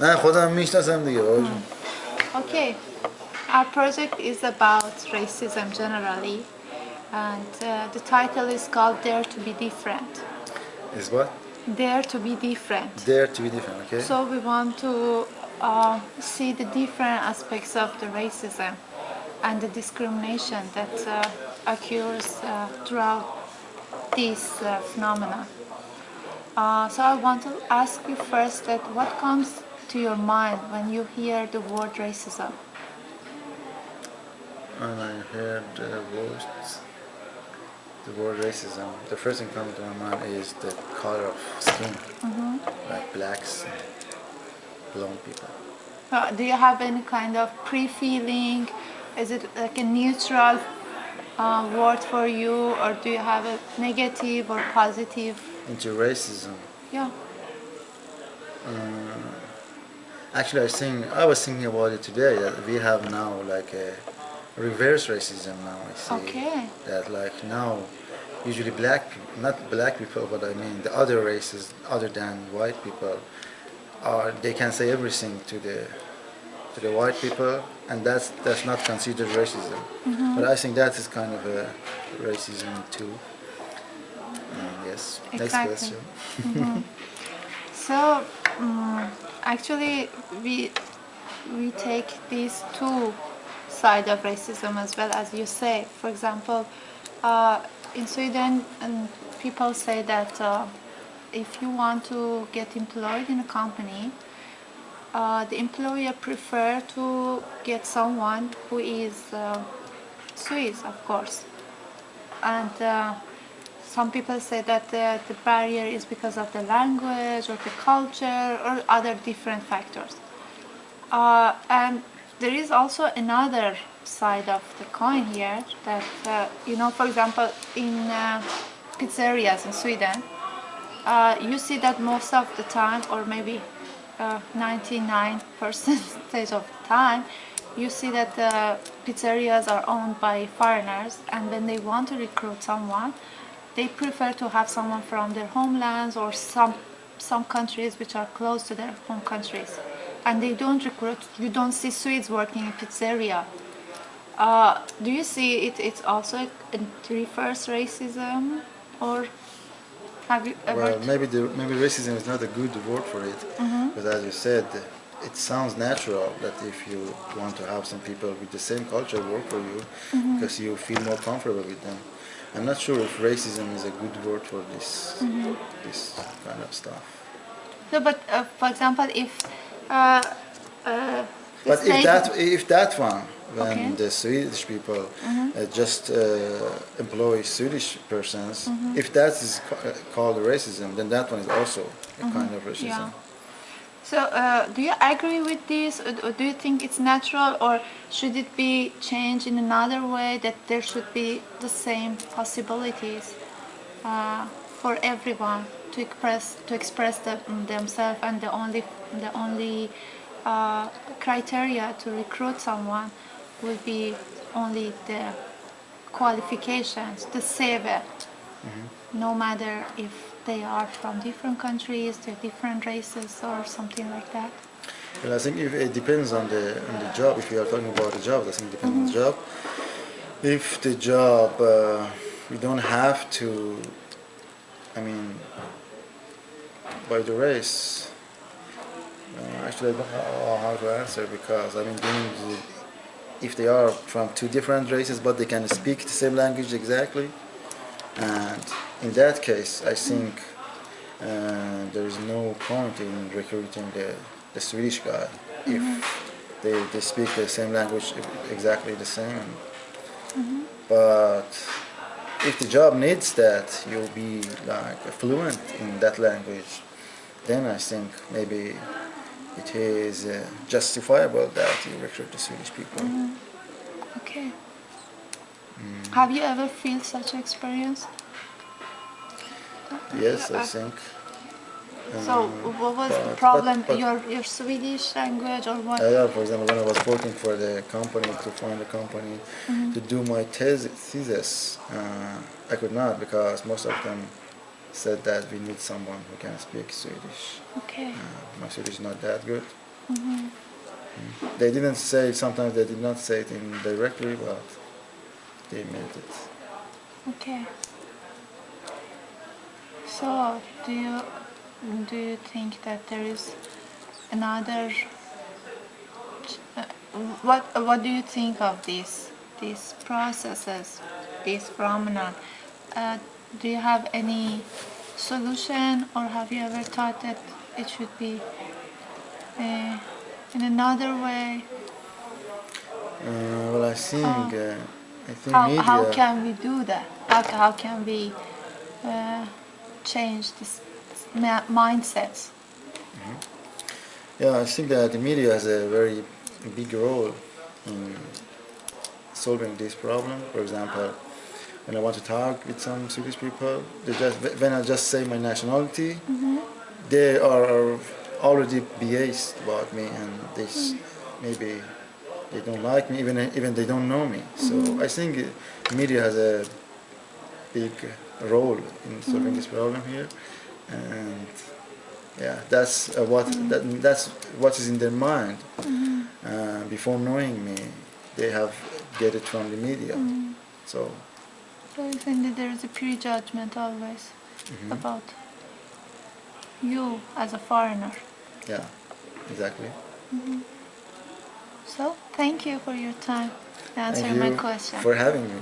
نه خودم میشناسم دیگه باشون. Okay. Our project is about racism generally, and the title is called Dare to be Different. Is what? Dare to be different. Dare to be different, okay? So we want to see the different aspects of the racism and the discrimination that occurs throughout this phenomena. So I want to ask you first that what comes to your mind when you hear the word racism? When I heard the word racism, the first thing coming to my mind is the color of skin, like blacks and blonde people. Do you have any kind of pre-feeling? Is it like a neutral word for you, or do you have a negative or positive? Into racism. Yeah. Actually, I was thinking about it today that we have now like a reverse racism now. I see Okay. that like now, usually not black people, but I mean the other races other than white people, they can say everything to the white people, and that's not considered racism. But I think that is kind of a racism too. Yes. Next Exactly. question. So actually, we take these two sides of racism as well, as you say. For example, in Sweden, people say that if you want to get employed in a company, the employer prefer to get someone who is Swiss, of course, and some people say that the barrier is because of the language or the culture or other different factors. And there is also another side of the coin here that, for example, in pizzerias in Sweden, you see that most of the time, or maybe 99% of the time, you see that the pizzerias are owned by foreigners, and when they want to recruit someone, they prefer to have someone from their homelands or some countries which are close to their home countries. And they don't recruit, you don't see Swedes working in pizzeria. Do you see it's also a reverse racism, or have you ever... Well, maybe racism is not a good word for it, but as you said, it sounds natural that if you want to have some people with the same culture work for you, because you feel more comfortable with them. I'm not sure if racism is a good word for this kind of stuff. No, but for example, if But if that one, when Okay. the Swedish people just employ Swedish persons, if that is called racism, then that one is also a kind of racism. Yeah. So do you agree with this, or do you think it's natural, or should it be changed in another way, that there should be the same possibilities for everyone to express themselves, and the only criteria to recruit someone will be only the qualifications, the CV, no matter if they are from different countries, they're different races, or something like that? Well, I think it depends on the job. If you are talking about the job, I think it depends on the job. If the job you don't have to, I mean, by the race. Actually, I don't know how to answer, because I mean, if they are from two different races but they can speak the same language exactly, and in that case, I think there is no point in recruiting the Swedish guy if they speak the same language exactly the same. But if the job needs that you'll be like fluent in that language, then I think maybe it is justifiable that you recruit the Swedish people. Okay. Have you ever felt such experience? Yes, I think. So what was the but- problem? but- Your Swedish language, or what? Yeah, for example, when I was working for the company, to find a company to do my thesis, I could not, because most of them said that we need someone who can speak Swedish. Okay. My Swedish is not that good. They didn't say it, sometimes they did not say it in directly, but they made it. Okay. So, do you think that there is another? Uh, what do you think of these processes, this phenomenon? Do you have any solution, or have you ever thought that it should be in another way? Well, I think How media. can we do that? How can we uh, change this mindsets? Yeah, I think that the media has a very big role in solving this problem. For example, when I want to talk with some Swedish people, when I just say my nationality, they are already biased about me, and maybe they don't like me, even they don't know me. So I think media has a big role in solving this problem here, and yeah, that's what is in their mind. Before knowing me, they have get it from the media. So So you think that there is a prejudgment always about you as a foreigner. yeah, exactly. So thank you for your time Thank answering my you question. for having me.